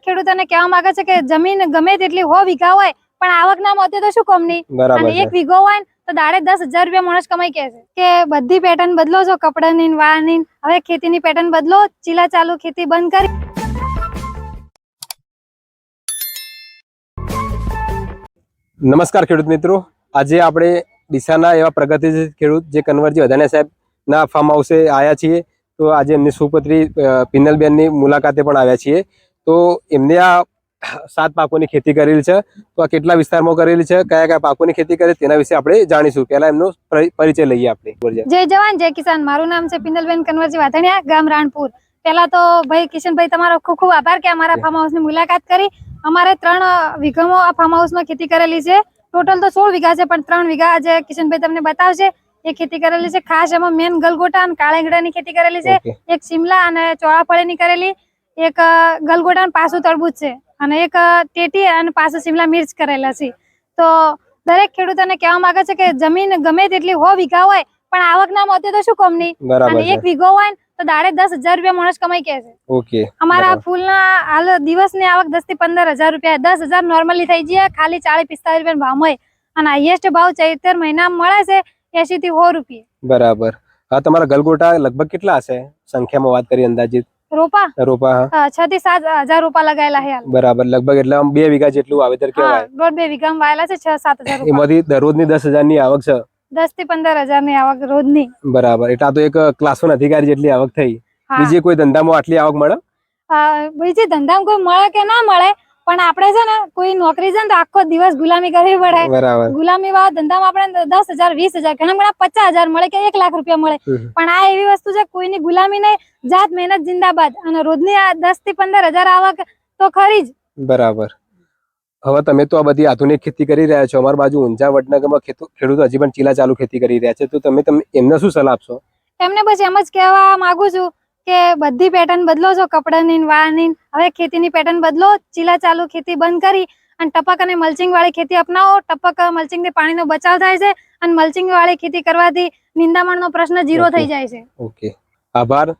દરેક ખેડૂતોને કહેવા માંગે છે કે જમીન ગમે તેટલી 100 વીઘા હોય પણ આવક ના મળે તો શું કામની। અને 1 વીઘો હોય તો દાડે 10,000 રૂપિયા માણસ કમાઈ કે છે કે બધી પેટર્ન બદલો છો, કપડાની વાળની, હવે ખેતીની પેટર્ન બદલો, ચીલા ચાલુ ખેતી બંધ કરી। નમસ્કાર ખેડૂત મિત્રો, આજે આપણે ડીસાના એવા પ્રગતિશીલ ખેડૂત જે કન્વરજી અદાણીયા સાહેબના ફાર્મ હાઉસે આવ્યા છીએ। તો આજે એમની સુપુત્રી પિનલબેનની મુલાકાતે પણ આવ્યા છીએ। તો એમને આ 7 પાકોની ખેતી કરેલી છે। તો આ કેટલા વિસ્તારમાં કરેલી છે, કયા કયા પાકોની ખેતી કરે તેના વિશે આપણે જાણીશું। પહેલા એમનો પરિચય લઈએ આપણે। જય જવાન જય કિસાન, મારું નામ છે પિનલબેન કન્વરજી વાધણિયા, ગામ રાણપુર। પહેલા તો ભાઈ કિશનભાઈ તમારો ખૂબ ખૂબ આભાર કે અમારા ફાર્મ હાઉસની મુલાકાત કરી। અમારે 3 વીઘામાં આ ફાર્મ હાઉસમાં ખેતી કરેલી છે। ટોટલ તો 16 વીઘા છે પણ 3 વીઘા આજે કિશનભાઈ તમને બતાવશે એ ખેતી કરેલી છે। ખાસ એમાં મેન ગલગોટા અને કાળેંગડાની ખેતી કરેલી છે, એક શિમલા અને ચોળાફળીની કરેલી, એક ગલગોટા અને પાસું તરબૂચ છે, અને એક ટેટી અને પાસું શિમલા મિર્ચ કરેલા છે। તો દરેક ખેડૂતોને કહેવા માંગે છે કે જમીન ગમે તેટલી 100 વીઘા હોય પણ આવક ના મળે તો શું કામની। અને 1 વીઘો હોય તો દાડે 10,000 રૂપિયા માણસ કમાઈ કે છે। અમારા ફૂલના હાલ દિવસની આવક 10 થી 15,000 રૂપિયા, 10,000 નોર્મલી થઈ જાય, ખાલી 40-45 રૂપિયા ભાવ હોય, અને હાઈએસ્ટ ભાવ ચૈતર મહિનામાં મળે છે 80 થી 100 રૂપિયા। બરાબર। હા, તમારા ગલગોટા લગભગ કેટલા હશે સંખ્યામાં વાત કરી અંદાજિત? રોપા 6 થી 7,000 રોપા લગાયેલા છે। બરાબર, લગભગ એટલે 2 વીઘા જેટલું વાવેતર કહેવાય। 2 વીઘામાં વાયેલા છે 6-7,000 રોપા। એમાંથી દરરોજની 10,000 ની આવક છે? 10 થી 15,000 ની આવક રોજની। બરાબર, એટલે આ તો એક ક્લાસ 1 અધિકારી જેટલી આવક થઈ। બીજે કોઈ ધંધામાં આટલી આવક મળે? બીજી ધંધામાં કોઈ મળે કે ના મળે, પણ આપણે છે ને કોઈ નોકરી છે ને તો આખો દિવસ ગુલામી કરવી પડે। ગુલામી વાળા ધંધામાં આપણે 10,000 20,000 ઘણા 50,000 મળે કે 1 લાખ રૂપિયા મળે, પણ આ એવી વસ્તુ છે કોઈની ગુલામી નહીં, જાત મહેનત જિંદાબાદ, અને રોજની 10 થી 15,000 આવક તો ખરી જ। બરાબર। હવે તમે તો આ બધી આધુનિક ખેતી કરી રહ્યા છો, અમારી બાજુ ઊંઝા વડનગરમાં ખેડૂતો હજી પણ ચીલા ચાલુ ખેતી કરી રહ્યા છે, તો તમે એમને શું સલાહ આપશો? એમને બસ એમ જ કહેવા માંગુ છું કે બધી પેટર્ન બદલો છો, કપડાની વાળની, હવે ખેતીની પેટર્ન બદલો, ચીલા ચાલુ ખેતી બંધ કરી અને ટપક અને મલ્ચિંગ વાળી ખેતી અપનાવો। ટપક મલ્ચિંગ થી પાણીનો બચાવ થાય છે, અને મલ્ચિંગ વાળી ખેતી કરવાથી નિંદામણનો પ્રશ્ન 0 થઈ જાય છે। ઓકે, આભાર।